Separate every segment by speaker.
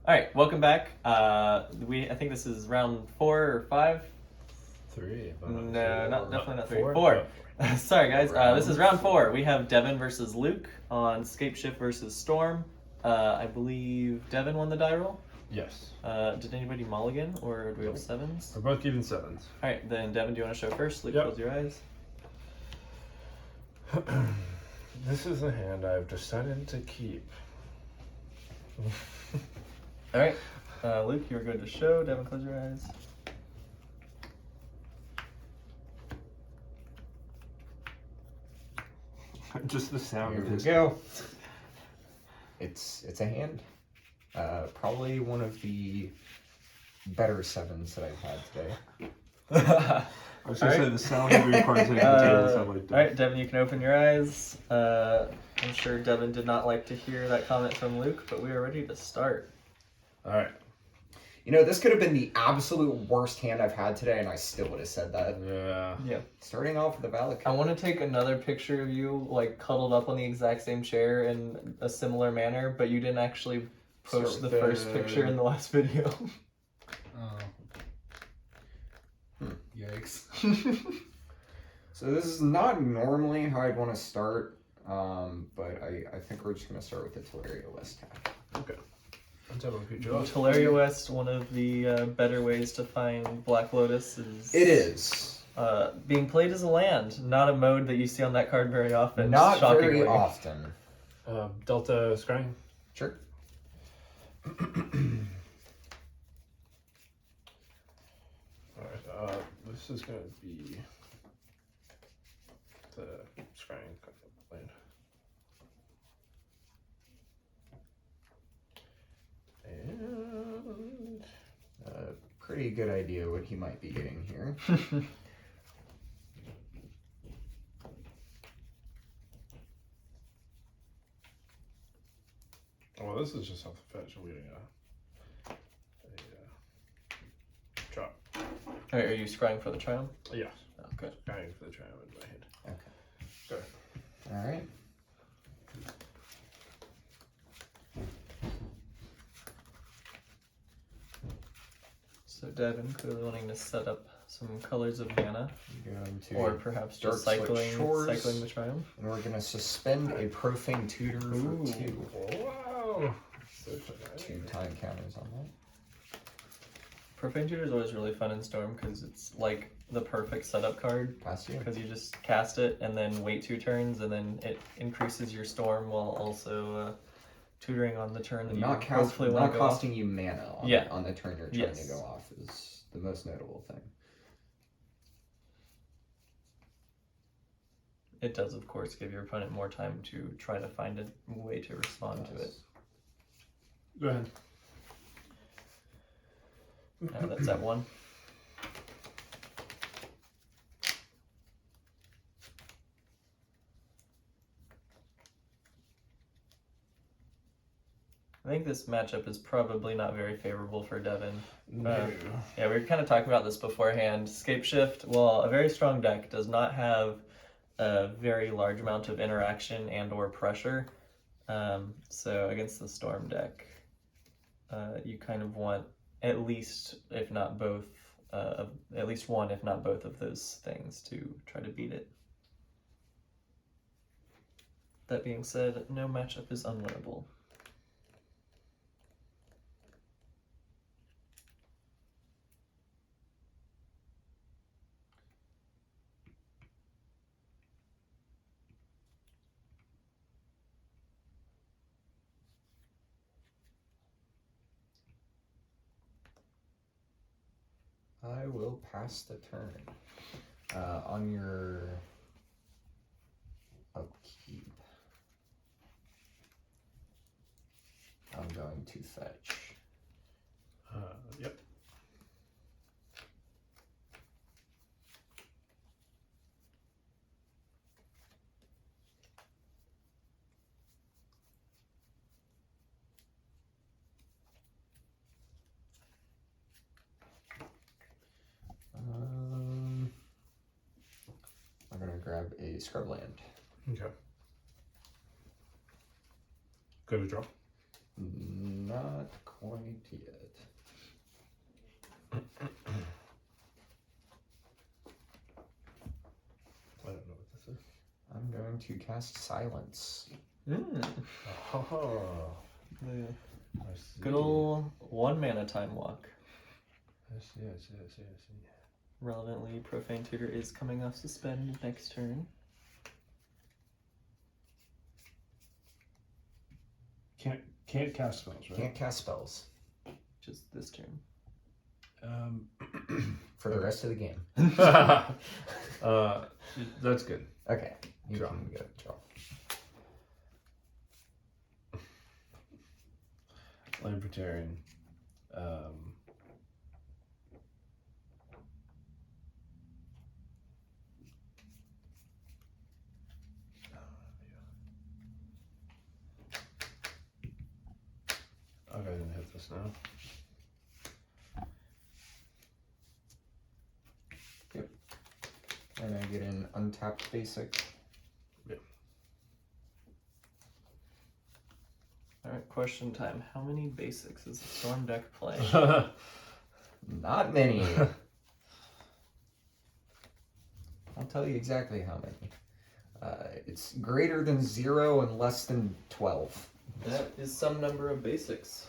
Speaker 1: All right, welcome back. I think this is round 4 or 5.
Speaker 2: 3.
Speaker 1: No, definitely not 3.
Speaker 2: Four?
Speaker 1: 4.
Speaker 2: Oh,
Speaker 1: Sorry, guys. This is round 4. We have Devin versus Luke on Scapeshift versus Storm. I believe Devin won the die roll.
Speaker 2: yes.
Speaker 1: Did anybody mulligan, or do we have 7s?
Speaker 2: We're both keeping 7s.
Speaker 1: All right, then Devin, do you want to show first? Luke,
Speaker 2: Yep.
Speaker 1: close your eyes.
Speaker 2: This is a hand I've decided to keep.
Speaker 1: All right, Luke, you're good to show. Devin, close your eyes.
Speaker 2: Just the sound
Speaker 3: Here
Speaker 2: of
Speaker 3: we
Speaker 2: his.
Speaker 3: go. It's a hand. Probably one of the better 7s that I've had today.
Speaker 2: I was going to say the sound of your cards hitting the table sound like that.
Speaker 1: All right, Devin, you can open your eyes. I'm sure Devin did not like to hear that comment from Luke, but we are ready to start.
Speaker 2: All right.
Speaker 3: You know, this could have been the absolute worst hand I've had today, and I still would have said that.
Speaker 2: Yeah.
Speaker 3: Starting off with a valid
Speaker 1: I
Speaker 3: card.
Speaker 1: want to take another picture of you, like, cuddled up on the exact same chair in a similar manner, but you didn't actually post
Speaker 3: Start
Speaker 1: the first picture in the last video.
Speaker 4: Oh. Yikes.
Speaker 3: So this is not normally how I'd want to start, but I think we're just going to start with the Teleria West tag.
Speaker 2: Okay. Let's have a feature off.
Speaker 1: Teleria West, one of the better ways to find Black Lotus is...
Speaker 3: It is.
Speaker 1: Being played as a land, not a mode that you see on that card very often.
Speaker 3: Not
Speaker 1: shockingly.
Speaker 3: very often.
Speaker 2: Delta scrying.
Speaker 3: Sure.
Speaker 2: Alright, this is going to be the scrying land. And
Speaker 3: Pretty good idea what he might be getting here.
Speaker 2: well, this is just off the fetch. I'm getting a chop.
Speaker 1: Alright, are you scrying for the triumph?
Speaker 2: Yes.
Speaker 1: Oh, good.
Speaker 2: Scrying for the triumph in my hand.
Speaker 3: Okay.
Speaker 2: Sorry.
Speaker 3: All right.
Speaker 1: So Devin clearly wanting to set up some colors of mana,
Speaker 3: I'm going to
Speaker 1: or perhaps
Speaker 3: Dark
Speaker 1: just
Speaker 3: Slick
Speaker 1: cycling
Speaker 3: Shores.
Speaker 1: the triumph.
Speaker 3: And we're going to suspend a Profane Tutor for
Speaker 1: Ooh.
Speaker 3: 2.
Speaker 2: Wow.
Speaker 3: 2 time counters on that.
Speaker 1: Profane Tutor is always really fun in Storm because it's like the perfect setup card.
Speaker 3: Pass you.
Speaker 1: Because you just cast it and then wait 2 turns, and then it increases your Storm while also tutoring on the turn that
Speaker 3: Not,
Speaker 1: you hopefully want
Speaker 3: not
Speaker 1: to go
Speaker 3: costing you mana on,
Speaker 1: Yeah.
Speaker 3: on the turn you're trying
Speaker 1: Yes.
Speaker 3: to go off is the most notable thing.
Speaker 1: It does, of course, give your opponent more time to try to find a way to respond to it.
Speaker 2: Go ahead.
Speaker 1: That's at 1. I think this matchup is probably not very favorable for Devin.
Speaker 2: No.
Speaker 1: Yeah, we were kind of talking about this beforehand. Scapeshift, while a very strong deck, does not have a very large amount of interaction and or pressure. So against the Storm deck, you kind of want at least, if not both, at least one, if not both of those things to try to beat it. That being said, no matchup is unwinnable.
Speaker 3: I will pass the turn. On your upkeep, I'm going to fetch.
Speaker 2: Yep.
Speaker 3: I'm gonna grab a Scrubland.
Speaker 2: Okay. Go to draw.
Speaker 3: Nope. Not quite yet.
Speaker 2: I don't know what this is.
Speaker 3: I'm going to cast Silence.
Speaker 2: Oh,
Speaker 1: The
Speaker 2: I see.
Speaker 1: good old 1 mana time walk.
Speaker 2: I see.
Speaker 1: Relevantly, Profane Tutor is coming off suspend next turn.
Speaker 2: Can't cast spells, right?
Speaker 3: Can't cast spells
Speaker 1: Just this turn.
Speaker 3: for the rest of the game.
Speaker 2: That's good.
Speaker 3: Okay, you
Speaker 2: Draw.
Speaker 3: can go draw.
Speaker 2: Libertarian. I'll go ahead and hit this now.
Speaker 3: And I get an untapped basic.
Speaker 1: Alright, question time. How many basics is the Storm deck play?
Speaker 3: Not many. I'll tell you exactly how many. It's greater than 0 and less than 12.
Speaker 1: That is some number of basics.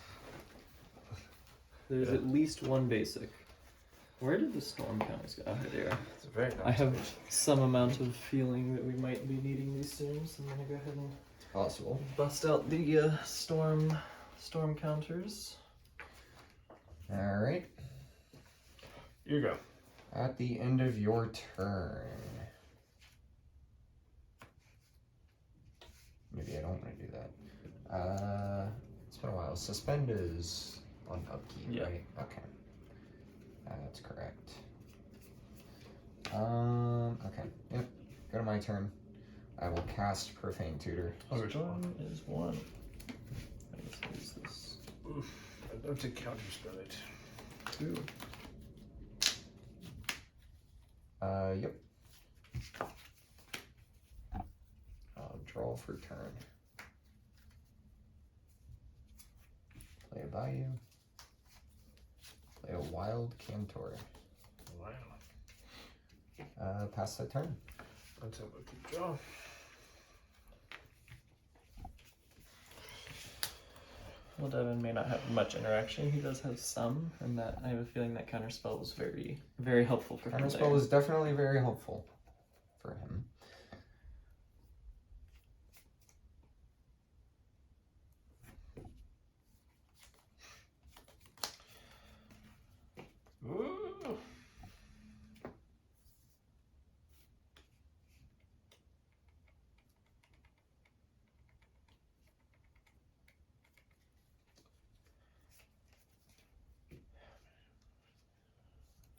Speaker 1: There's at least one basic. Where did the storm counters go? Oh, here they are.
Speaker 2: It's a very nice
Speaker 1: I have
Speaker 2: page.
Speaker 1: some amount of feeling that we might be needing these soon, so I'm gonna go ahead and
Speaker 3: Possible.
Speaker 1: bust out the storm counters.
Speaker 3: Alright.
Speaker 2: You go.
Speaker 3: At the end of your turn. Maybe I don't want to do that. It's been a while. Suspend is on upkeep,
Speaker 1: Yeah.
Speaker 3: right? Okay. That's correct. Okay. Yep. Go to my turn. I will cast Profane Tutor.
Speaker 2: Oh, which one?
Speaker 1: One is one. I guess I'll use this.
Speaker 2: I'd love to counterspell it.
Speaker 1: 2.
Speaker 3: Yep. I'll draw for turn. Play a Bayou. Play a Wild Cantor.
Speaker 2: Wow.
Speaker 3: Pass the turn.
Speaker 2: Let's have a keep draw.
Speaker 1: Well, Devin may not have much interaction. He does have some, and that I have a feeling that counterspell was very, very helpful for him.
Speaker 3: Counterspell
Speaker 1: there.
Speaker 3: was definitely very helpful for him.
Speaker 2: Ooh.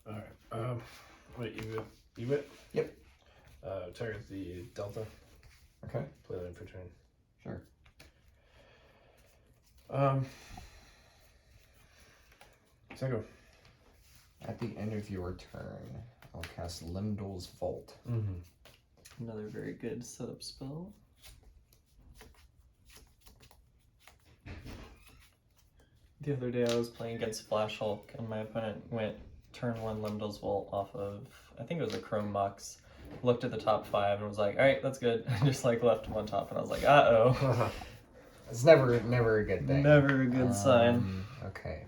Speaker 2: All right. Wait, you bet.
Speaker 3: Yep.
Speaker 2: Target the Delta.
Speaker 3: Okay.
Speaker 2: Play that in for turn.
Speaker 3: Sure.
Speaker 2: Second.
Speaker 3: At the end of your turn, I'll cast Limdol's Vault.
Speaker 2: Mm-hmm.
Speaker 1: Another very good setup spell. The other day I was playing against Flash Hulk, and my opponent went turn 1 Limdol's Vault off of, I think it was a Chrome box. Looked at the top 5 and was like, alright, that's good. And just like left him on top, and I was like, uh-oh.
Speaker 3: It's never a good thing.
Speaker 1: Never a good sign.
Speaker 3: Okay.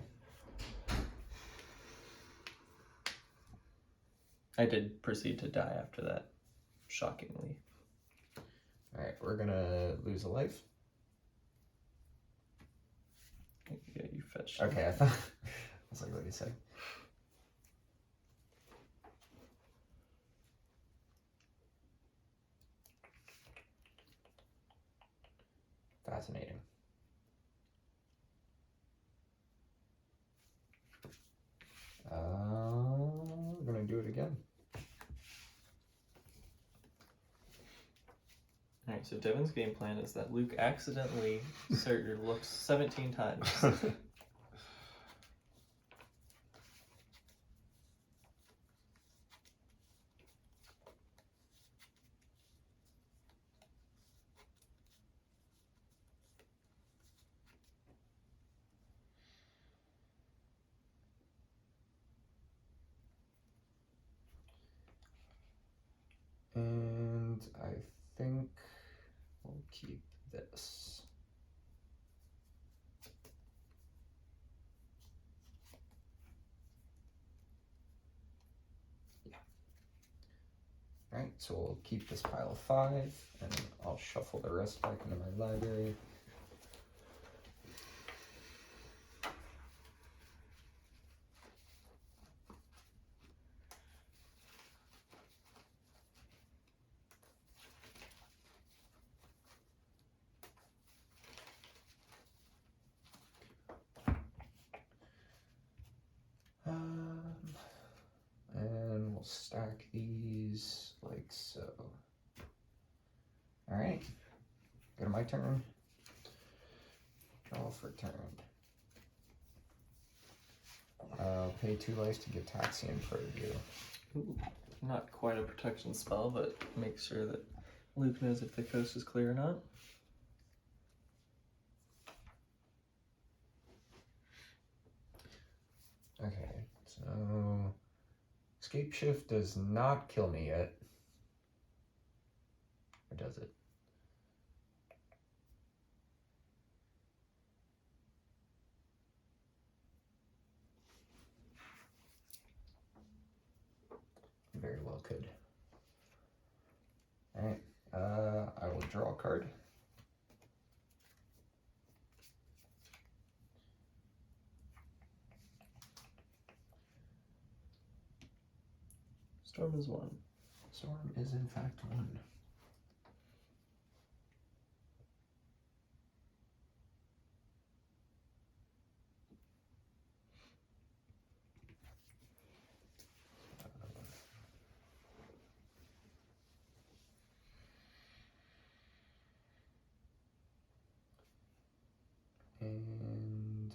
Speaker 1: I did proceed to die after that, shockingly.
Speaker 3: Alright, we're gonna lose a life.
Speaker 1: Yeah, you fetched.
Speaker 3: Okay, I thought I was like, what do you say? Fascinating. We're gonna do it again.
Speaker 1: Alright, so Devin's game plan is that Luke accidentally looks 17 times.
Speaker 3: think we'll keep this. Alright, so we'll keep this pile of 5, and I'll shuffle the rest back into my library. And we'll stack these like so. Alright, go to my turn. Draw for turn. Pay 2 life to get Taxi in Purview.
Speaker 1: Ooh, not quite a protection spell, but make sure that Luke knows if the coast is clear or not.
Speaker 3: Okay, so Scapeshift does not kill me yet. Or does it? Very well could. Alright, I will draw a card.
Speaker 1: Storm is 1.
Speaker 3: Storm is in fact 1. And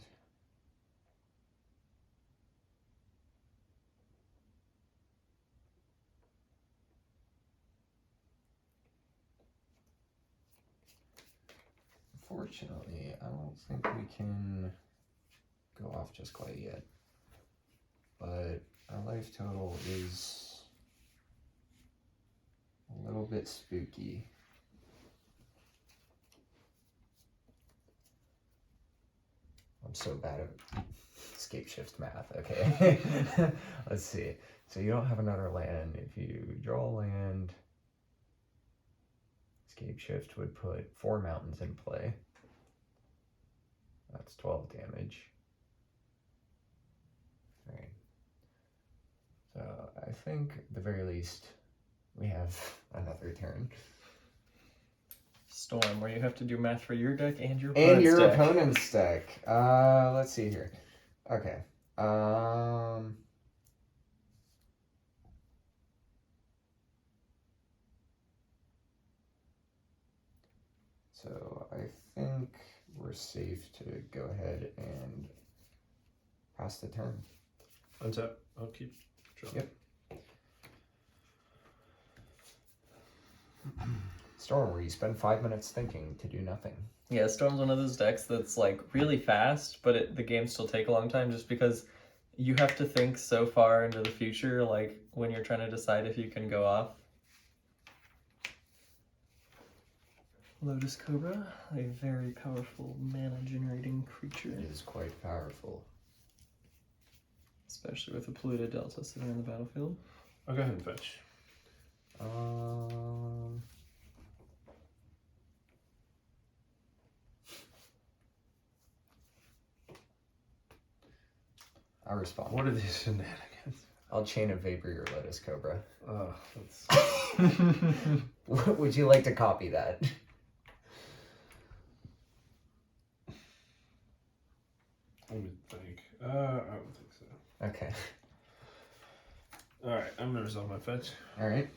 Speaker 3: unfortunately, I don't think we can go off just quite yet. But our life total is a little bit spooky. I'm so bad at Scapeshift math. Okay. Let's see. So you don't have another land. If you draw a land, Scapeshift would put 4 mountains in play. That's 12 damage. Right. So I think at the very least we have another turn.
Speaker 1: Storm, where you have to do math for your deck and your
Speaker 3: And
Speaker 1: opponent's
Speaker 3: your
Speaker 1: deck.
Speaker 3: opponent's deck. Let's see here. Okay. So I think we're safe to go ahead and pass the turn.
Speaker 2: Untap. I'll keep drawing.
Speaker 3: Yep. Storm, where you spend 5 minutes thinking to do nothing.
Speaker 1: Yeah, Storm's one of those decks that's like really fast, but the games still take a long time just because you have to think so far into the future, like when you're trying to decide if you can go off. Lotus Cobra, a very powerful mana generating creature,
Speaker 3: It is quite powerful.
Speaker 1: especially with a polluted delta sitting on the battlefield.
Speaker 2: I'll go ahead and fetch.
Speaker 3: I'll respond.
Speaker 2: What are these shenanigans?
Speaker 3: I'll chain a vapor your Lotus Cobra.
Speaker 2: That's
Speaker 3: Would you like to copy that?
Speaker 2: let me think. I don't think so.
Speaker 3: Okay.
Speaker 2: Alright, I'm gonna resolve my fetch.
Speaker 3: Alright.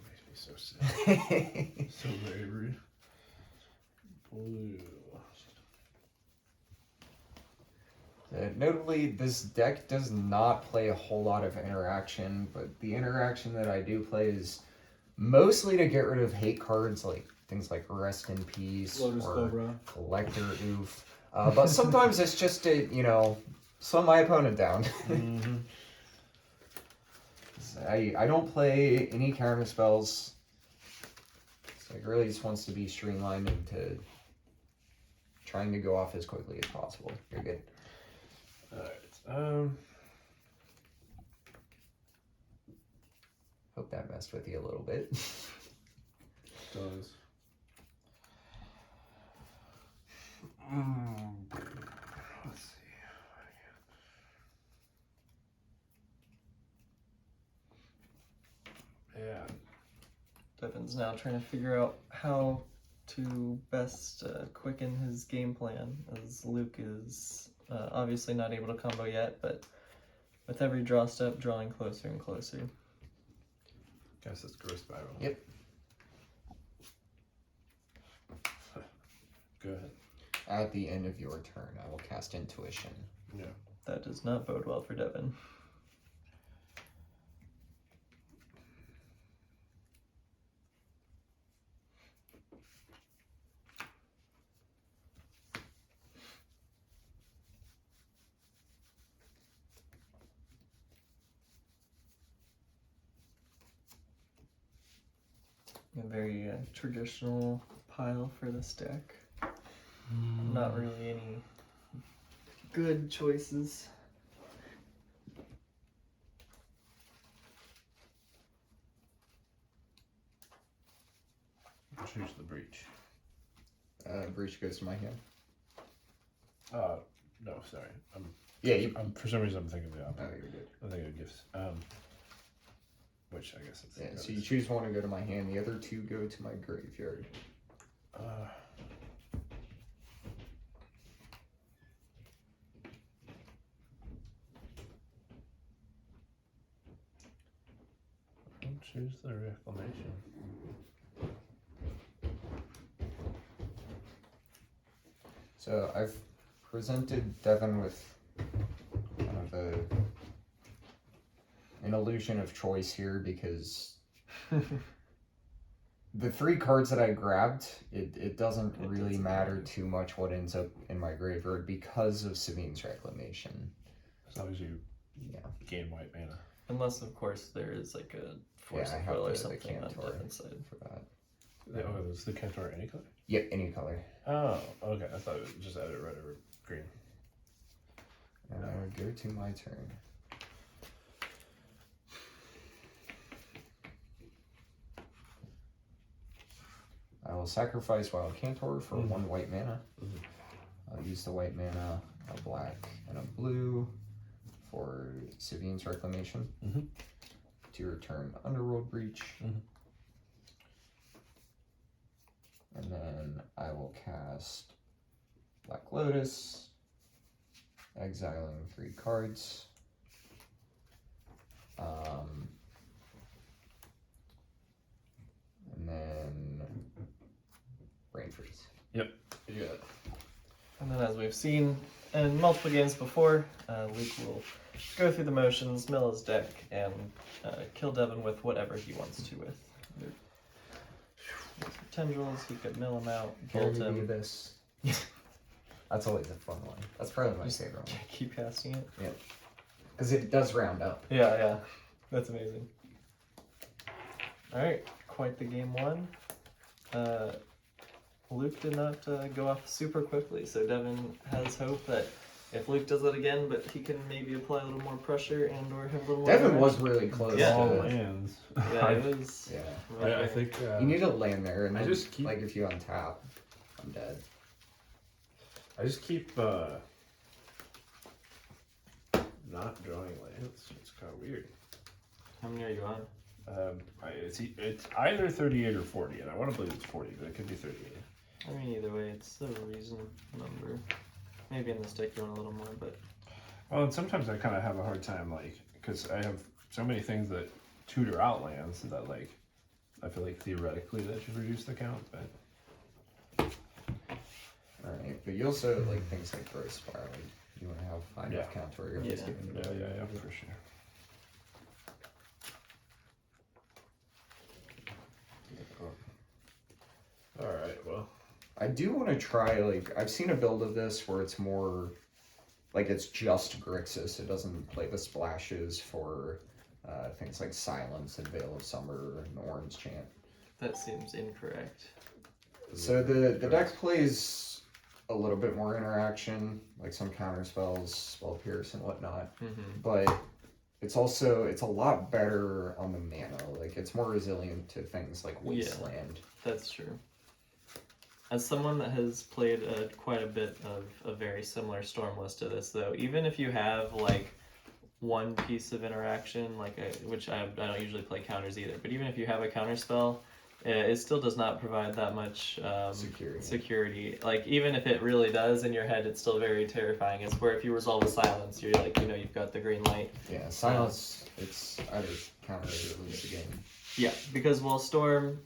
Speaker 2: Makes me so sick. So very rude. Blue.
Speaker 3: Notably, this deck does not play a whole lot of interaction, but the interaction that I do play is mostly to get rid of hate cards, like things like Rest in Peace
Speaker 4: Lotus
Speaker 3: or
Speaker 4: Cobra.
Speaker 3: Collector Oof. But sometimes it's just to, slow my opponent down.
Speaker 2: Mm-hmm.
Speaker 3: I don't play any counter spells. So it really just wants to be streamlined into trying to go off as quickly as possible. You're good.
Speaker 2: Alright.
Speaker 3: Hope that messed with you a little bit.
Speaker 2: Does. Let's see. Yeah.
Speaker 1: Devin's now trying to figure out how to best quicken his game plan, as Luke is obviously not able to combo yet, but with every draw step, drawing closer and closer.
Speaker 2: Guess it's growth spiral.
Speaker 3: Yep.
Speaker 2: Go ahead.
Speaker 3: At the end of your turn, I will cast Intuition.
Speaker 2: Yeah.
Speaker 1: That does not bode well for Devin. A very traditional pile for this deck. Not really any good choices.
Speaker 2: Choose the breach.
Speaker 3: Breach goes to my hand.
Speaker 2: No, sorry.
Speaker 3: Yeah,
Speaker 2: For some reason I'm thinking the
Speaker 3: Oh,
Speaker 2: opposite.
Speaker 3: you're good.
Speaker 2: I'm thinking of gifts. Which I guess it's.
Speaker 3: Yeah, so you choose one to go to my hand, the other two go to my graveyard.
Speaker 2: I'll choose the reclamation.
Speaker 3: So I've presented Devin with kind of an illusion of choice here because the 3 cards that I grabbed, it doesn't really matter too much what ends up in my graveyard because of Sabine's Reclamation.
Speaker 2: As long as you
Speaker 3: Yeah.
Speaker 2: gain white mana.
Speaker 1: Unless, of course, there is like a force
Speaker 3: I
Speaker 1: of
Speaker 3: have
Speaker 1: will or
Speaker 3: the
Speaker 1: something on
Speaker 3: Cantor
Speaker 1: Devin's side.
Speaker 3: for that.
Speaker 2: Oh, is the Cantor any color?
Speaker 3: Yeah, any color.
Speaker 2: Oh, okay. I thought it was just added red or green.
Speaker 3: And I would go to my turn. I will sacrifice Wild Cantor for 1 white mana. I'll use the white mana, a black and a blue for Sabine's Reclamation to return Underworld Breach. And then I will cast Black Lotus, exiling 3 cards. And then Brain Freeze.
Speaker 2: Yep. You got it.
Speaker 1: And then, as we've seen in multiple games before, Luke will go through the motions, mill his deck, and kill Devin with whatever he wants to with. Tendrils, he could mill him out, bolt
Speaker 3: Carry the
Speaker 1: him,
Speaker 3: Abyss. That's always a fun one. That's probably my favorite one.
Speaker 1: keep casting it.
Speaker 3: Because it does round up.
Speaker 1: Yeah, that's amazing. Alright, quite the game one. Luke did not go off super quickly, so Devin has hope that if Luke does it again, but he can maybe apply a little more pressure and or have a little more
Speaker 3: Devin
Speaker 1: damage.
Speaker 3: was really close.
Speaker 1: Yeah.
Speaker 2: All
Speaker 3: To,
Speaker 2: lands.
Speaker 1: Yeah, it was.
Speaker 3: yeah.
Speaker 1: really
Speaker 2: I think.
Speaker 3: You need to land there, and
Speaker 2: I
Speaker 3: then,
Speaker 2: just keep-
Speaker 3: like if you untap, I'm dead.
Speaker 2: I just keep not drawing lands. It's kind of weird.
Speaker 1: How many are you on?
Speaker 2: It's either 38 or 40, and I want to believe it's 40, but it could be 38.
Speaker 1: I mean, either way, it's a reason number. Maybe in this deck you want a little more, but
Speaker 2: Well, and sometimes I kind of have a hard time, like, because I have so many things that tutor out lands that, like, I feel like theoretically that should reduce the count, but
Speaker 3: Alright, but you also like things like Growth Spiral. You want to have high enough
Speaker 2: Yeah.
Speaker 3: count where you're
Speaker 1: Yeah.
Speaker 3: just giving
Speaker 2: yeah, for sure. All right, well,
Speaker 3: I do want to try, like, I've seen a build of this where it's more, like, it's just Grixis. It doesn't play the splashes for things like Silence and Veil of Summer and Orange Chant.
Speaker 1: That seems incorrect.
Speaker 3: So the deck plays a little bit more interaction, like some counter spells, spell pierce and whatnot.
Speaker 1: Mm-hmm.
Speaker 3: But it's a lot better on the mana. Like it's more resilient to things like Wasteland.
Speaker 1: That's true. As someone that has played quite a bit of a very similar storm list to this, though, even if you have like one piece of interaction, which I don't usually play counters either, but even if you have a counter spell, it still does not provide that much security. Like even if it really does in your head, it's still very terrifying. It's where if you resolve a silence, you're like, you've got the green light.
Speaker 3: Yeah, silence. It's either counter or lose the game.
Speaker 1: Yeah, because while storm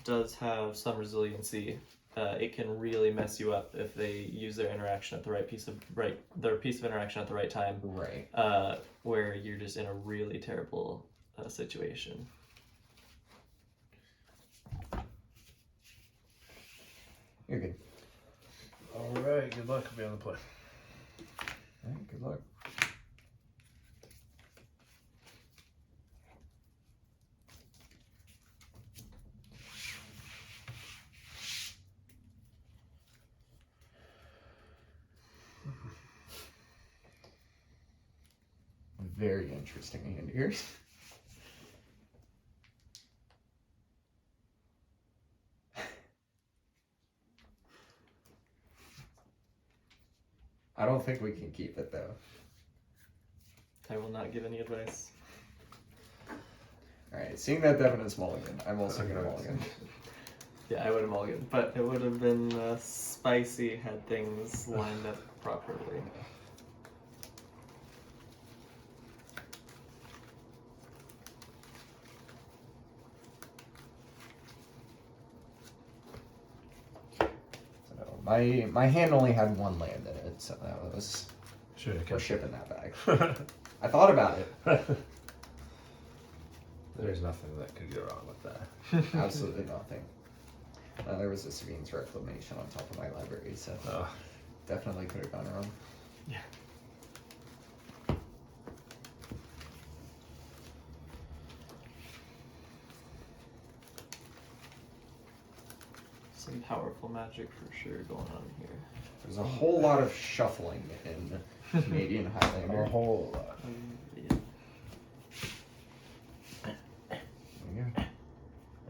Speaker 1: does have some resiliency, it can really mess you up if they use their interaction at their piece of interaction at the right time.
Speaker 3: Right.
Speaker 1: Where you're just in a really terrible situation.
Speaker 3: You're good.
Speaker 2: Alright, good luck. I'll be on the play.
Speaker 3: Alright, good luck. Very interesting hand here. I don't think we can keep it though.
Speaker 1: I will not give any advice.
Speaker 3: Alright, seeing that Devin is mulligan, I'm also gonna mulligan.
Speaker 1: Yeah, I would have mulliganed, but it would have been spicy had things lined up properly.
Speaker 3: So my hand only had one land in it, so that was we're shipping that back. I thought about it.
Speaker 2: There's nothing that could go wrong with that.
Speaker 3: Absolutely nothing. There was a Sabine's Reclamation on top of my library, so definitely could have gone wrong.
Speaker 1: Yeah. Some powerful magic for sure going on here.
Speaker 3: There's a whole lot of shuffling in Canadian Highlander.
Speaker 2: A whole lot.
Speaker 1: Yeah.
Speaker 3: Yeah.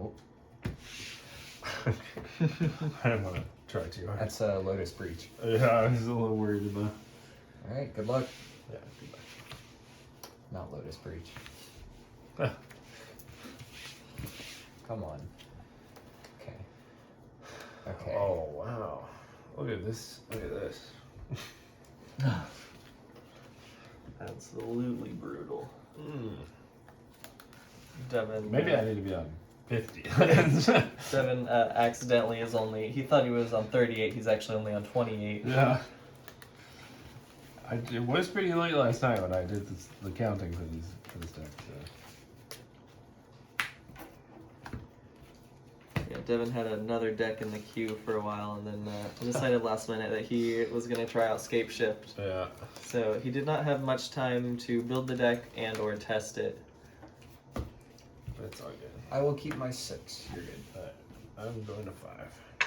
Speaker 3: Oh,
Speaker 2: I didn't want to try too hard.
Speaker 3: that's Lotus Breach.
Speaker 2: Yeah, I was a little worried about.
Speaker 3: Alright, good luck.
Speaker 2: Yeah, good luck.
Speaker 3: Not Lotus Breach. Come on. Okay. Okay.
Speaker 2: Oh wow! Look at this! Look at this!
Speaker 1: Absolutely brutal. Devin.
Speaker 2: Maybe I need to be on 50.
Speaker 1: Devin accidentally he thought he was on 38, he's actually only on 28.
Speaker 2: Yeah. It was pretty late last night when I did the counting for this deck.
Speaker 1: Yeah, Devin had another deck in the queue for a while and then decided last minute that he was going to try out Scapeshift.
Speaker 2: Yeah.
Speaker 1: So he did not have much time to build the deck and or test it.
Speaker 2: But it's all good.
Speaker 3: I will keep my 6. You're good.
Speaker 2: I'm going to 5. I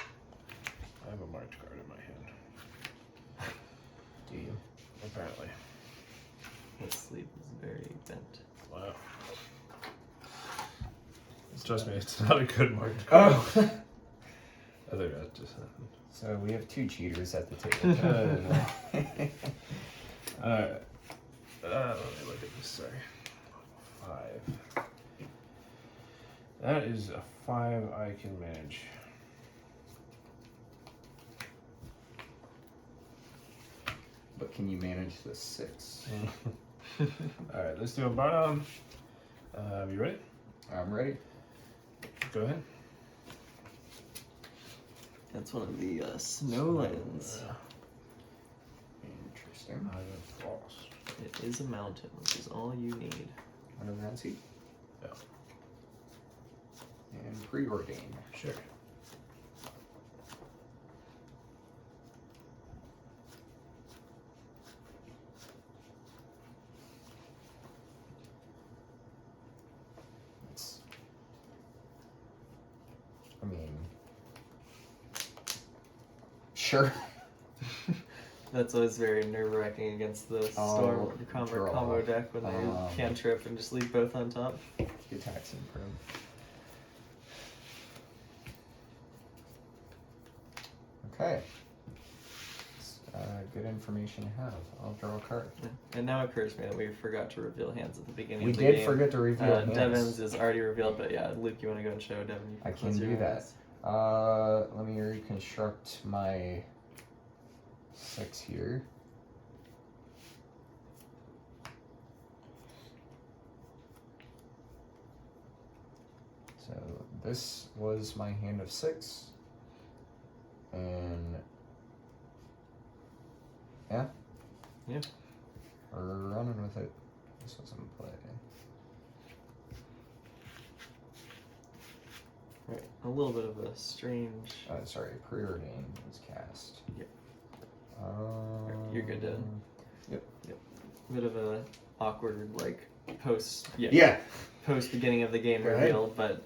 Speaker 2: have a march card in my hand.
Speaker 3: Do you?
Speaker 2: Apparently.
Speaker 1: His sleeve is very bent.
Speaker 2: Wow. Trust me, it's not a good march card.
Speaker 3: Oh!
Speaker 2: I think that just happened.
Speaker 3: So we have 2 cheaters at the table.
Speaker 2: Alright. Let me look at this, sorry. 5. That is a 5 I can manage.
Speaker 3: But can you manage the 6?
Speaker 2: Alright, let's do a bottom. You ready?
Speaker 3: I'm ready.
Speaker 2: Go ahead.
Speaker 1: That's one of the snowlands.
Speaker 3: Interesting.
Speaker 2: I have frost.
Speaker 1: It is a mountain, which is all you need.
Speaker 3: One of Nancy.
Speaker 2: Yeah.
Speaker 3: And preordain.
Speaker 2: Sure.
Speaker 3: Sure.
Speaker 1: That's always very nerve-wracking against the Storm
Speaker 3: draw.
Speaker 1: combo deck when they cantrip and just leave both on top.
Speaker 3: Good tax improve. Okay. Good information to have. I'll draw a card.
Speaker 1: And now it occurs to me that we forgot to reveal hands at the beginning
Speaker 3: We
Speaker 1: of the
Speaker 3: did
Speaker 1: game.
Speaker 3: forget to reveal hands.
Speaker 1: Devin's is already revealed, but yeah, Luke, you want to go and show Devin?
Speaker 3: I can
Speaker 1: what's your
Speaker 3: do that.
Speaker 1: hands?
Speaker 3: Let me reconstruct my 6 here. So this was my hand of 6. And yeah.
Speaker 1: Yeah.
Speaker 3: We're running with it. This was in play.
Speaker 1: Right, a little bit of a strange.
Speaker 3: Sorry, preordained was cast.
Speaker 1: Yep. You're good, Devin.
Speaker 3: Yep.
Speaker 1: Bit of a awkward like post.
Speaker 3: Yeah.
Speaker 1: Post beginning of the game
Speaker 2: Right.
Speaker 1: reveal, but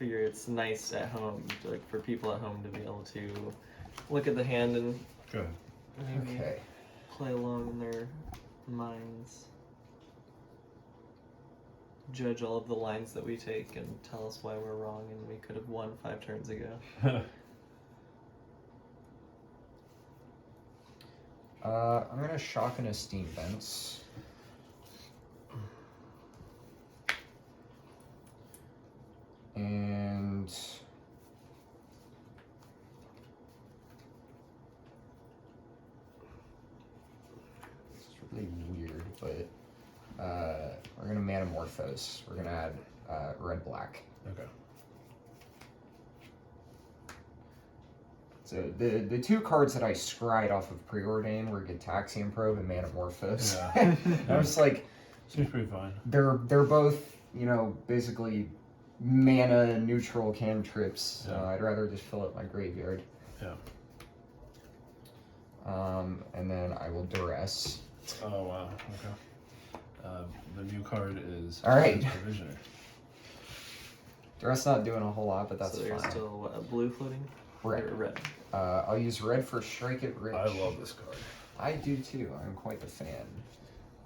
Speaker 1: figure it's nice at home, like for people at home to be able to look at the hand and
Speaker 2: Good.
Speaker 1: maybe
Speaker 3: Okay.
Speaker 1: play along in their minds. Judge all of the lines that we take and tell us why we're wrong and we could have won 5 turns ago.
Speaker 3: I'm gonna shock and esteem vents. And it's really weird, but we're gonna Manamorphose. We're gonna add red black.
Speaker 2: Okay.
Speaker 3: So the 2 cards that I scried off of Preordain were Gitaxian Probe and Manamorphose.
Speaker 2: Yeah.
Speaker 3: I was like,
Speaker 2: Seems pretty fine.
Speaker 3: they're both, you know, basically mana neutral cantrips.
Speaker 2: Yeah.
Speaker 3: I'd rather just fill up my graveyard.
Speaker 2: Yeah.
Speaker 3: And then I will duress.
Speaker 2: Oh wow. Okay. The new card is
Speaker 3: All right.
Speaker 2: Provisioner.
Speaker 3: Duress not doing a whole lot, but that's
Speaker 1: so there's
Speaker 3: fine.
Speaker 1: still what, a blue floating?
Speaker 3: Red.
Speaker 1: Or red.
Speaker 3: I'll use red for Strike It Rich.
Speaker 2: I love this card.
Speaker 3: I do too. I'm quite the fan.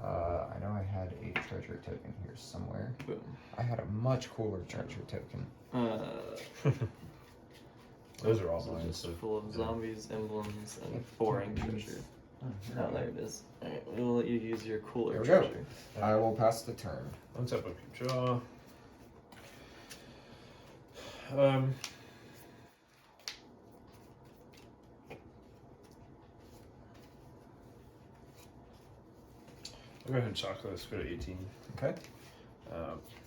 Speaker 3: I know I had a treasure token here somewhere.
Speaker 1: Boom.
Speaker 3: I had a much cooler treasure token.
Speaker 2: Those are all
Speaker 1: So
Speaker 2: mine.
Speaker 1: just
Speaker 2: So
Speaker 1: full of zombies, emblems, and boring treasure. Oh, there it is. Alright, we'll let you use your cooler
Speaker 3: There we go.
Speaker 1: treasure.
Speaker 3: I will pass the turn.
Speaker 2: Let's have a quick draw. I'll go ahead and shock this. Go to 18.
Speaker 3: Okay.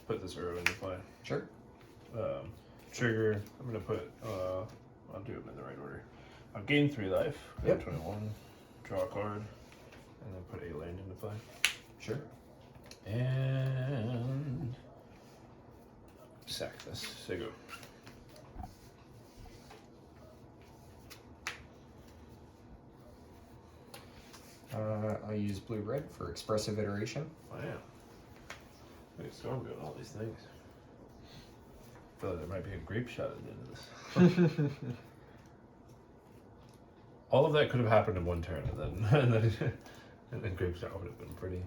Speaker 2: Put this arrow into play.
Speaker 3: Sure.
Speaker 2: Trigger. I'm gonna put. I'll do them in the right order. I'll gain 3 life. Go to
Speaker 3: Yep.
Speaker 2: 21. Draw a card, and then put a land into play.
Speaker 3: Sure.
Speaker 2: And sack this. So go.
Speaker 3: I'll use blue-red for expressive iteration.
Speaker 2: Wow. Look at Storm doing all these things. I feel like there might be a grape shot at the end of this. All of that could have happened in one turn, and then grape shot would have been pretty.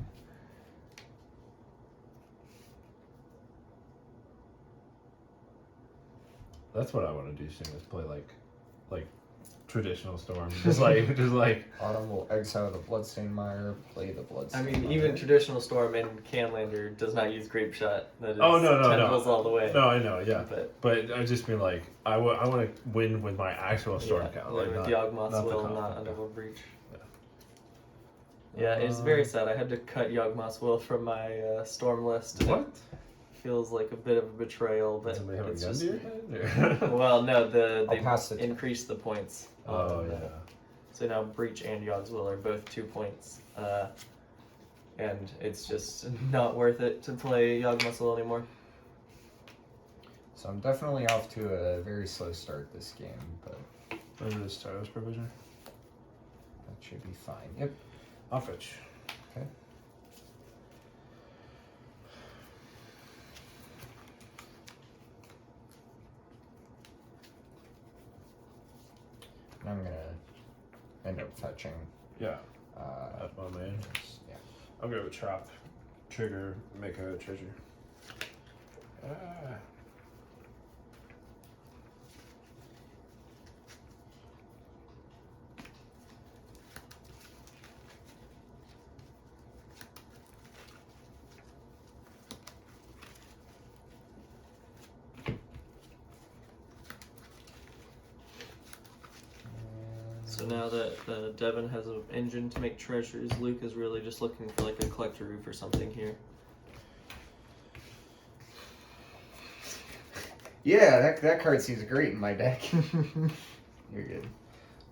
Speaker 2: That's what I want to do soon, is play like traditional Storm. just like
Speaker 3: Autumn will exile the Bloodstained Mire, play the
Speaker 1: I
Speaker 3: Bloodstained
Speaker 1: mean,
Speaker 3: Mire.
Speaker 1: even traditional Storm and Canlander does not use Grape Shot. That is
Speaker 2: Oh, no,
Speaker 1: tentacles all the way.
Speaker 2: No, I know, yeah.
Speaker 1: But
Speaker 2: I just mean like I want to win with my actual Storm
Speaker 1: yeah,
Speaker 2: count,
Speaker 1: like
Speaker 2: like
Speaker 1: with
Speaker 2: not
Speaker 1: Yawgmoth's
Speaker 2: not the
Speaker 1: Will,
Speaker 2: combo.
Speaker 1: not Underworld Breach.
Speaker 2: Yeah.
Speaker 1: Yeah, it's very sad. I had to cut Yawgmoth's Will from my Storm list. and
Speaker 2: What?
Speaker 1: It feels like a bit of a betrayal, but
Speaker 2: Does somebody have a
Speaker 1: it's
Speaker 2: gun
Speaker 1: just.
Speaker 2: to your head? Or?
Speaker 1: Well, no,
Speaker 3: I'll pass it.
Speaker 1: they increased the points.
Speaker 2: Oh
Speaker 1: on,
Speaker 2: yeah.
Speaker 1: So now Breach and Yogg's Will are both 2 points. And it's just not worth it to play Yawgmoth's Will anymore.
Speaker 3: So I'm definitely off to a very slow start this game, but
Speaker 2: Under this Tyros Provisioner.
Speaker 3: that should be fine. Yep.
Speaker 2: I'll fetch.
Speaker 3: Okay. I'm gonna end up fetching.
Speaker 2: Yeah.
Speaker 3: Uh,
Speaker 2: Oh man.
Speaker 3: yeah.
Speaker 2: I'll go with trap, trigger, make a treasure. Ah.
Speaker 1: So now that Devin has an engine to make treasures, Luke is really just looking for like a collector roof or something here.
Speaker 3: Yeah, that card seems great in my deck. You're good.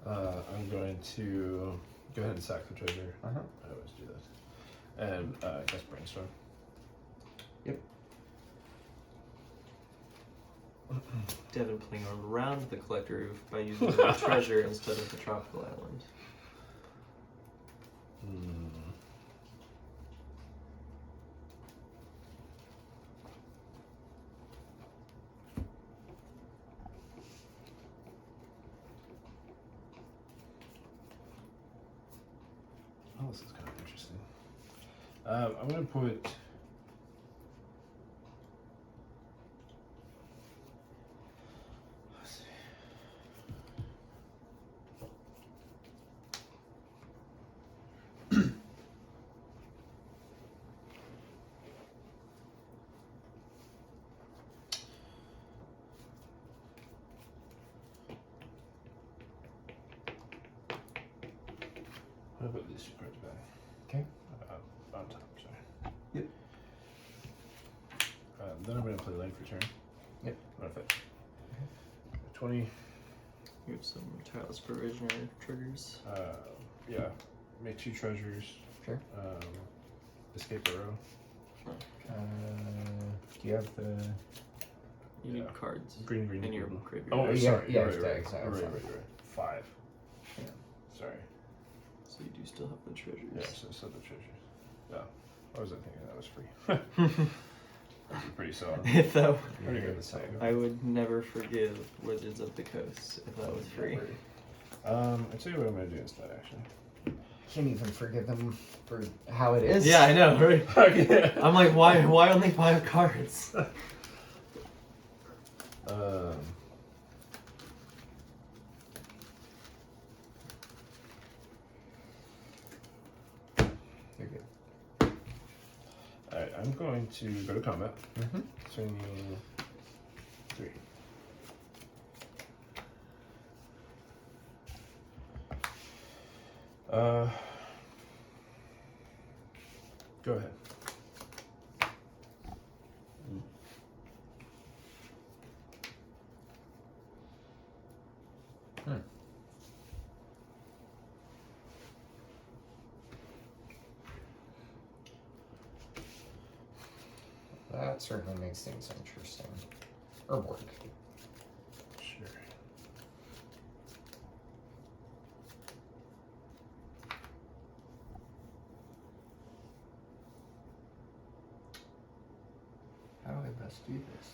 Speaker 2: I'm going to go ahead and sack the treasure.
Speaker 3: Uh-huh.
Speaker 2: I always do that. And cast brainstorm.
Speaker 3: Yep.
Speaker 1: Devin playing around the collector roof by using the treasure instead of the tropical island.
Speaker 2: Oh, this is kind of interesting. I'm going to put... Let's see. I'm going to put these two cards back.
Speaker 3: Okay.
Speaker 2: On top, sorry.
Speaker 3: Yep.
Speaker 2: Then I'm going to play lane for turn.
Speaker 3: Yep.
Speaker 2: I'm going to fetch. 20.
Speaker 1: You have some tireless provisioner triggers.
Speaker 2: Yeah. Make 2 treasures.
Speaker 3: Sure.
Speaker 2: Escape a row.
Speaker 3: Do you have the?
Speaker 1: You need
Speaker 2: Yeah.
Speaker 1: cards
Speaker 2: Green, green,
Speaker 1: in your
Speaker 2: green.
Speaker 1: graveyard.
Speaker 2: Oh,
Speaker 3: yeah,
Speaker 2: sorry.
Speaker 3: yeah,
Speaker 2: Right,
Speaker 3: it's
Speaker 2: right,
Speaker 3: decks, I have
Speaker 2: right,
Speaker 3: five.
Speaker 2: right. 5.
Speaker 3: Yeah.
Speaker 2: Sorry.
Speaker 1: So you do still have the treasures.
Speaker 2: Yeah, so the treasures. Yeah. I wasn't thinking that was free. That'd be pretty solid.
Speaker 1: If that,
Speaker 2: Pretty good to say.
Speaker 1: I would never forgive Wizards of the Coast if that was free.
Speaker 2: I'll tell you what I'm going to do instead, actually.
Speaker 3: Can't even forgive him for how it is.
Speaker 1: Yeah, I know, right?
Speaker 2: Yeah.
Speaker 1: I'm like, why only 5 cards?
Speaker 3: You're good.
Speaker 2: Alright, I'm going to go to combat.
Speaker 3: Mm-hmm.
Speaker 2: Swinging 3. Go ahead.
Speaker 3: That certainly makes things interesting. Or work.
Speaker 2: Sure.
Speaker 3: How do I best do this?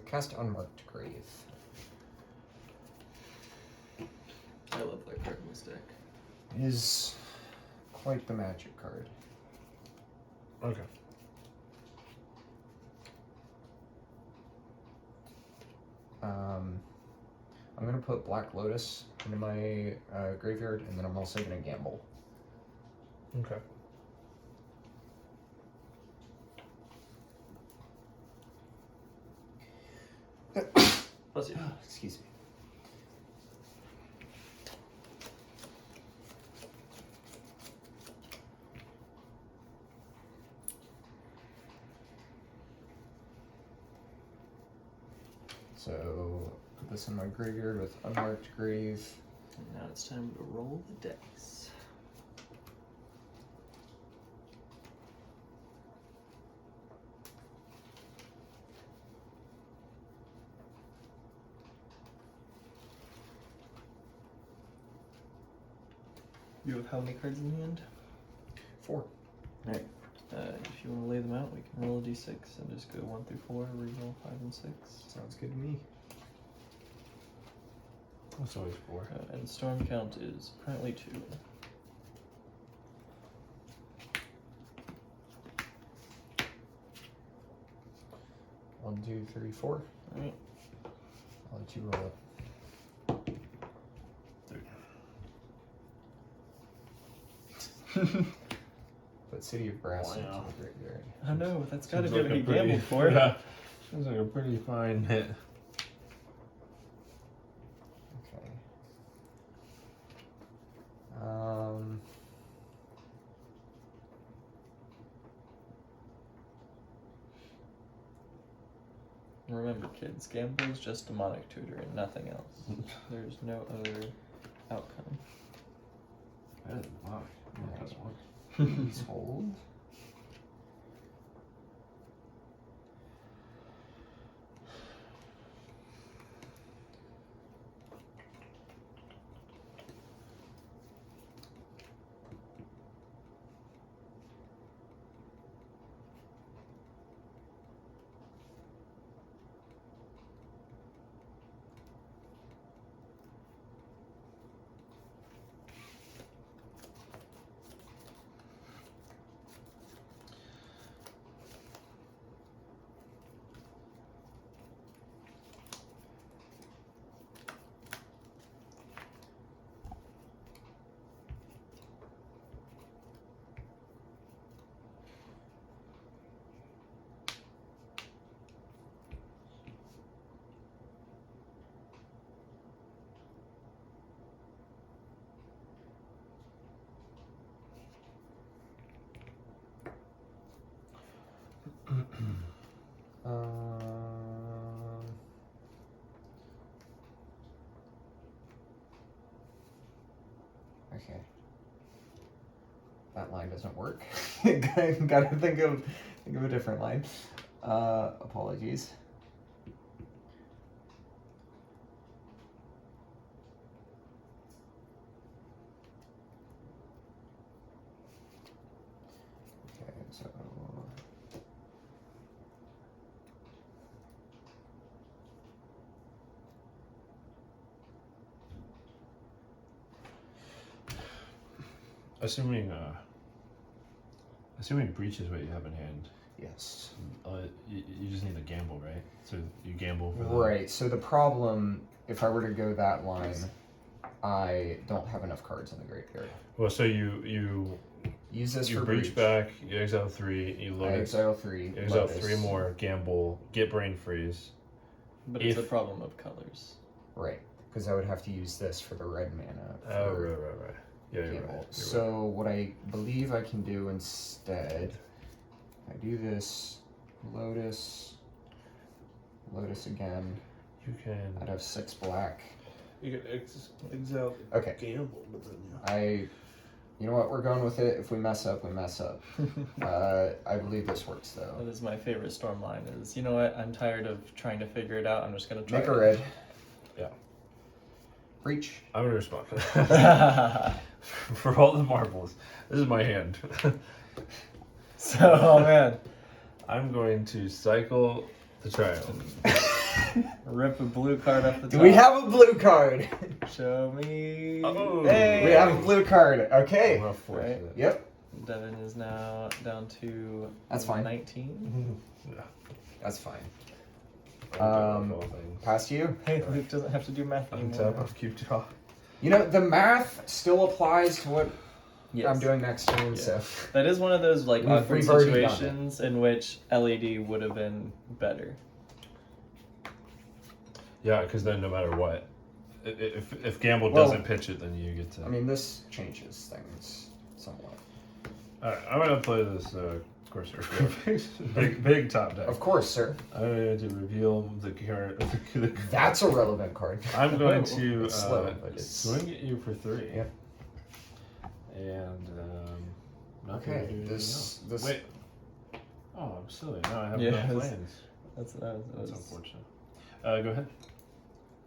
Speaker 3: Cast Unmarked Grave.
Speaker 1: I love that card in this deck.
Speaker 3: Is quite the magic card.
Speaker 2: Okay.
Speaker 3: I'm gonna put Black Lotus into my graveyard, and then I'm also gonna gamble.
Speaker 2: Okay.
Speaker 1: Bless you.
Speaker 3: Excuse me. So put this in my graveyard with Unmarked Grave.
Speaker 1: And now it's time to roll the dice. You have how many cards in hand?
Speaker 3: 4.
Speaker 1: Alright. If you want to lay them out, we can roll a d6 and just go 1 through 4, reroll 5 and 6.
Speaker 3: Sounds good to me.
Speaker 2: That's always 4.
Speaker 1: And storm count is currently 2.
Speaker 3: One, 2, 3, 4.
Speaker 1: Alright.
Speaker 3: I'll let you roll it. Put City of Brass into
Speaker 2: Wow.
Speaker 3: the graveyard.
Speaker 1: I know, that's gotta
Speaker 2: Seems
Speaker 1: be
Speaker 2: like
Speaker 1: what
Speaker 2: a
Speaker 1: he
Speaker 2: pretty-
Speaker 1: gambled for.
Speaker 2: Yeah. Seems like a pretty fine hit.
Speaker 3: Okay.
Speaker 1: Remember, kids, gamble is just demonic tutor and nothing else. There's no other outcome.
Speaker 2: That is a lot.
Speaker 3: Nice. Please hold. Okay. That line doesn't work. Gotta think of a different line. Apologies. Okay, so
Speaker 2: Assuming breach is what you have in hand,
Speaker 3: yes.
Speaker 2: you just need to gamble, right? So you gamble for the
Speaker 3: Right. So the problem, if I were to go that line, I don't have enough cards in the graveyard.
Speaker 2: Well, so you
Speaker 3: Use this
Speaker 2: you
Speaker 3: for
Speaker 2: breach back, you exile 3, you
Speaker 3: I
Speaker 2: load
Speaker 3: exile 3.
Speaker 2: you exile
Speaker 3: Lotus.
Speaker 2: 3 more, gamble, get brain freeze.
Speaker 1: But it's a
Speaker 2: If-
Speaker 1: problem of colors.
Speaker 3: Right. Because I would have to use this for the red mana.
Speaker 2: Oh,
Speaker 3: for
Speaker 2: right. Yeah, you're
Speaker 3: gamble.
Speaker 2: right. You're
Speaker 3: So what I believe I can do instead, I do this, Lotus again.
Speaker 2: You can.
Speaker 3: I'd have 6 black.
Speaker 2: You can exile
Speaker 3: Okay.
Speaker 2: gamble, but then
Speaker 3: You know what? We're going with it. If we mess up, we mess up. I believe this works though.
Speaker 1: That is my favorite storm line is, you know what, I'm tired of trying to figure it out, I'm just gonna try
Speaker 3: Make a red.
Speaker 2: Yeah.
Speaker 3: Breach.
Speaker 2: I'm gonna respond.
Speaker 1: it.
Speaker 2: For all the marbles, this is my hand.
Speaker 1: So, oh man.
Speaker 2: I'm going to cycle The trial.
Speaker 1: Rip a blue card off the top.
Speaker 3: Do we have a blue card?
Speaker 1: Show me.
Speaker 2: Oh.
Speaker 1: Hey!
Speaker 3: We have a blue card. Okay.
Speaker 2: Rough force.
Speaker 1: Right.
Speaker 3: Yep.
Speaker 1: Devin is now down to
Speaker 3: That's fine.
Speaker 1: 19.
Speaker 2: Yeah.
Speaker 3: That's fine.
Speaker 2: All things.
Speaker 3: Past you.
Speaker 1: Hey, Luke doesn't have to do math anymore.
Speaker 2: Untap, keep draw.
Speaker 3: You know, the math still applies to what
Speaker 1: Yes.
Speaker 3: I'm doing next turn,
Speaker 1: Yeah.
Speaker 3: so.
Speaker 1: That is one of those like awkward
Speaker 3: We've already done it.
Speaker 1: situations in which LED would have been better.
Speaker 2: Yeah, because then no matter what, if Gamble
Speaker 3: Well,
Speaker 2: doesn't pitch it, then you get to.
Speaker 3: I mean, this changes things somewhat.
Speaker 2: Alright, I'm gonna play this Corsair big top deck.
Speaker 3: Of course, sir.
Speaker 2: I'm going to reveal the current.
Speaker 3: That's a relevant card.
Speaker 2: I'm going to
Speaker 3: It's slow, but it's-
Speaker 2: swing at you for 3.
Speaker 3: Yep.
Speaker 2: And not
Speaker 3: Okay,
Speaker 2: gonna do anything
Speaker 3: this-
Speaker 2: else. Wait. Oh, I'm silly. Now I have
Speaker 1: Yeah,
Speaker 2: no
Speaker 1: it's-
Speaker 2: plans.
Speaker 1: That's
Speaker 2: That's unfortunate. Go ahead.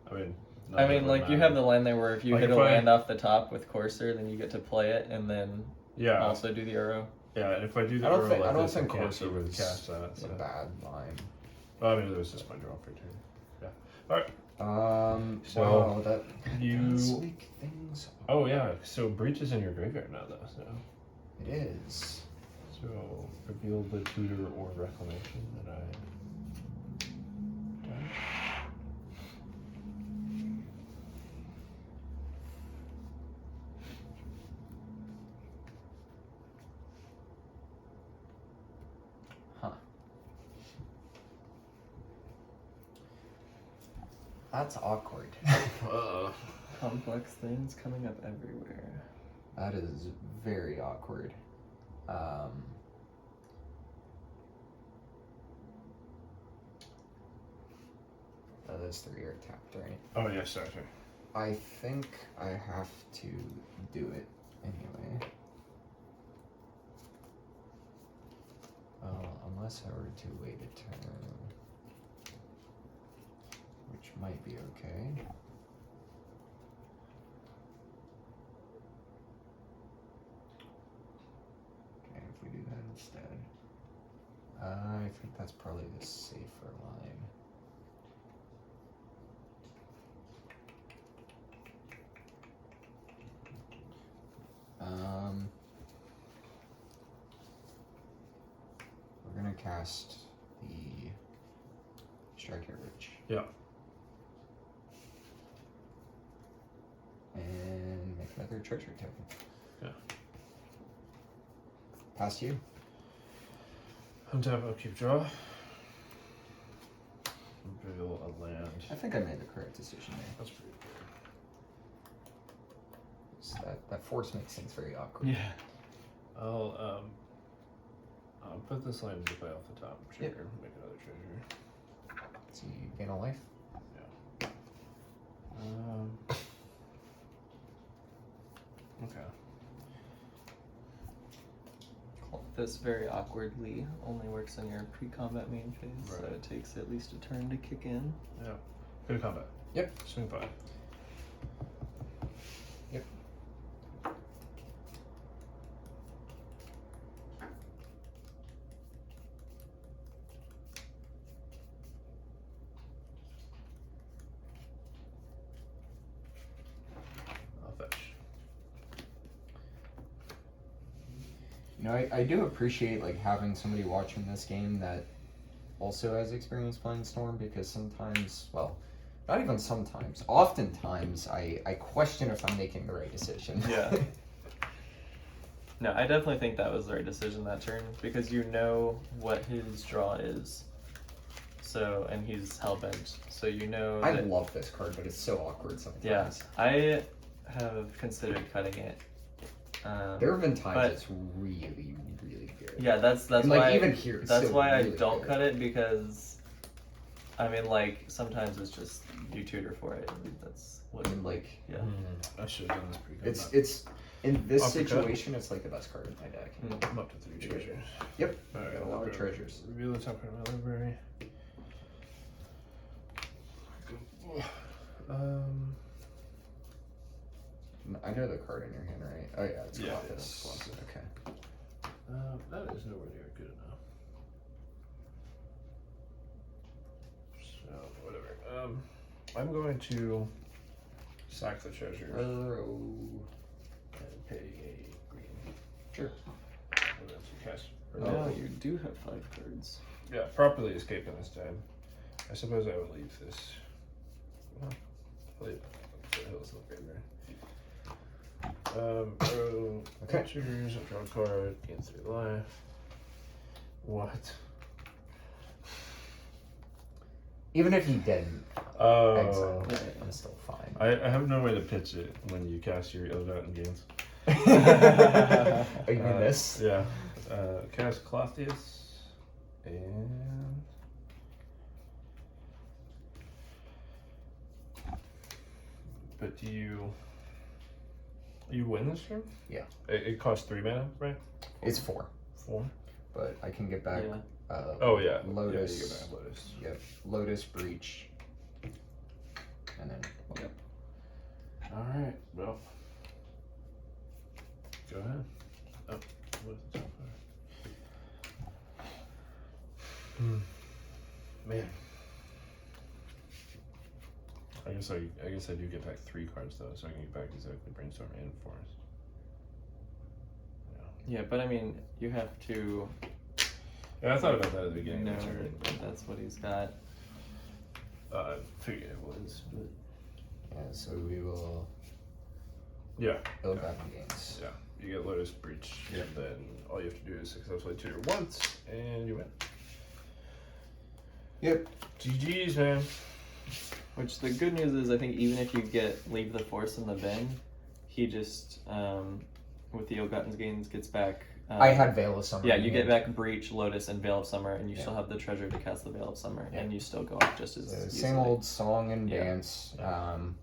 Speaker 2: I mean.
Speaker 1: I mean, like you have the line there where if you
Speaker 2: Like
Speaker 1: hit
Speaker 2: if
Speaker 1: a
Speaker 2: I-
Speaker 1: land off the top with Corsair, then you get to play it and then
Speaker 2: Yeah.
Speaker 1: also do the arrow.
Speaker 2: Yeah, and if I do the
Speaker 3: I don't
Speaker 2: Earl
Speaker 3: think-
Speaker 2: like
Speaker 3: I don't
Speaker 2: this,
Speaker 3: think
Speaker 2: I can't
Speaker 3: Corsair
Speaker 2: even
Speaker 3: was
Speaker 2: cast that.
Speaker 3: It's
Speaker 2: So.
Speaker 3: a bad line.
Speaker 2: Well, I mean, it was just my draw for turn. Yeah. All right.
Speaker 3: So, wow, that does make things.
Speaker 2: Oh yeah. So Breach is in your graveyard now, though. So.
Speaker 3: It is.
Speaker 2: So reveal the tutor or reclamation that I.
Speaker 3: Huh. That's awkward.
Speaker 1: Complex things coming up everywhere.
Speaker 3: That is very awkward. That is 3 air tapped, right?
Speaker 2: Oh yeah, sorry.
Speaker 3: I think I have to do it anyway. Unless I were to wait a turn, which might be okay. Okay, if we do that instead, I think that's probably the safer line. We're gonna cast the Strike at Rich.
Speaker 2: Yeah.
Speaker 3: And make another treasure token.
Speaker 2: Yeah.
Speaker 3: Past you.
Speaker 2: Untap, I'll keep draw. Reveal a land.
Speaker 3: I think I made the correct decision there.
Speaker 2: That's pretty good.
Speaker 3: So that force makes things very awkward.
Speaker 1: Yeah.
Speaker 2: I'll put this land into play off the top. Trigger.
Speaker 3: Yep.
Speaker 2: Make another treasure.
Speaker 3: So you gain a life.
Speaker 2: Okay.
Speaker 1: This very awkwardly only works on your pre-combat main phase, so
Speaker 2: Right.
Speaker 1: it takes at least a turn to kick in.
Speaker 2: Yeah. Good combat.
Speaker 3: Yep.
Speaker 2: Swing 5.
Speaker 3: Yep.
Speaker 2: I'll fetch.
Speaker 3: You know, I do appreciate like having somebody watching this game that also has experience playing Storm, because sometimes, well, not even sometimes, oftentimes I question if I'm making the right decision.
Speaker 1: Yeah. No, I definitely think that was the right decision that turn, because you know what his draw is. So, and he's hellbent, so you know
Speaker 3: I
Speaker 1: that,
Speaker 3: love this card, but it's so awkward sometimes.
Speaker 1: yeah, I have considered cutting it.
Speaker 3: There have been times
Speaker 1: But-
Speaker 3: it's really, really good.
Speaker 1: Yeah, that's
Speaker 3: And,
Speaker 1: why
Speaker 3: like, even here, it's
Speaker 1: that's
Speaker 3: still
Speaker 1: why
Speaker 3: really
Speaker 1: I don't
Speaker 3: good.
Speaker 1: cut it, because I mean, like, sometimes it's just you tutor for it. And that's what
Speaker 3: I mean, like,
Speaker 1: yeah.
Speaker 2: I should have done this pretty good.
Speaker 3: it's in this
Speaker 2: Off the cut.
Speaker 3: situation, it's like the best card in my deck.
Speaker 2: I'm up to 3 treasures.
Speaker 3: Yep.
Speaker 2: Alright,
Speaker 3: Got a lot of treasures.
Speaker 2: Reveal the top card of my library.
Speaker 3: I know the card in your hand, right? Oh yeah, it's
Speaker 1: Yeah,
Speaker 3: Colossus.
Speaker 2: yeah, it's Colossus.
Speaker 3: Okay.
Speaker 2: That is nowhere near good I'm going to sack the treasure
Speaker 3: Oh.
Speaker 2: and pay a green.
Speaker 3: Sure.
Speaker 2: And then to cast.
Speaker 1: Oh, you do have 5 cards.
Speaker 2: Yeah, properly escaping this time. I suppose I would leave this. Well, I'll leave the hills look good there. Creatures, draw a card, gain 3 life. What?
Speaker 3: Even if you didn't
Speaker 2: Oh.
Speaker 3: exile, I'm still fine.
Speaker 2: I have no way to pitch it when you cast your ill-gotten gains.
Speaker 3: Oh, you mean this?
Speaker 2: Yeah. Cast Clothius and but do you win this turn?
Speaker 3: Yeah.
Speaker 2: It costs 3 mana, right?
Speaker 3: It's 4,
Speaker 2: 4.
Speaker 3: but I can get back.
Speaker 1: Yeah.
Speaker 2: Oh yeah.
Speaker 3: Lotus.
Speaker 2: Yeah, you get back Lotus.
Speaker 3: Yep. Lotus Breach. And then.
Speaker 1: Yep.
Speaker 2: All right. Well. Go ahead. Oh, what is it? Man. I guess I do get back 3 cards though, so I can get back exactly Brainstorm and Forest.
Speaker 1: Yeah, but I mean, you have to
Speaker 2: Yeah, I thought about that at the beginning
Speaker 1: know
Speaker 2: of the turn.
Speaker 1: that that's what he's got.
Speaker 2: I figured it was, but
Speaker 3: Yeah, so we will.
Speaker 2: yeah.
Speaker 3: Ill-gotten gains.
Speaker 2: Yeah. You get Lotus Breach,
Speaker 3: Yep.
Speaker 2: and then all you have to do is successfully tutor once, and you win.
Speaker 3: Yep.
Speaker 2: GG's, man.
Speaker 1: Which the good news is, I think even if you leave the force in the bin, he just with the Ill-Gotten Gains gets back.
Speaker 3: I had Veil of Summer.
Speaker 1: Yeah,
Speaker 3: in
Speaker 1: you get
Speaker 3: hand.
Speaker 1: back Breach, Lotus, and Veil of Summer, and you
Speaker 3: Yeah.
Speaker 1: still have the treasure to cast the Veil of Summer,
Speaker 3: Yeah.
Speaker 1: and you still go off just as
Speaker 3: Same
Speaker 1: easily.
Speaker 3: old song and
Speaker 1: Yeah.
Speaker 3: dance. I'm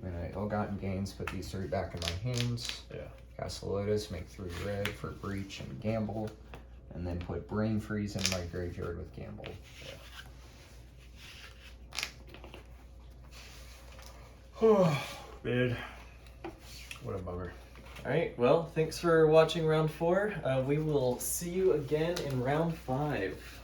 Speaker 3: gonna Ill-Gotten Gains, put these 3 back in my hands.
Speaker 2: Yeah.
Speaker 3: Cast the Lotus, make 3 red for Breach and Gamble, and then put Brain Freeze in my graveyard with Gamble.
Speaker 2: Man. What a bummer.
Speaker 1: All right. Well, thanks for watching round 4. We will see you again in round 5.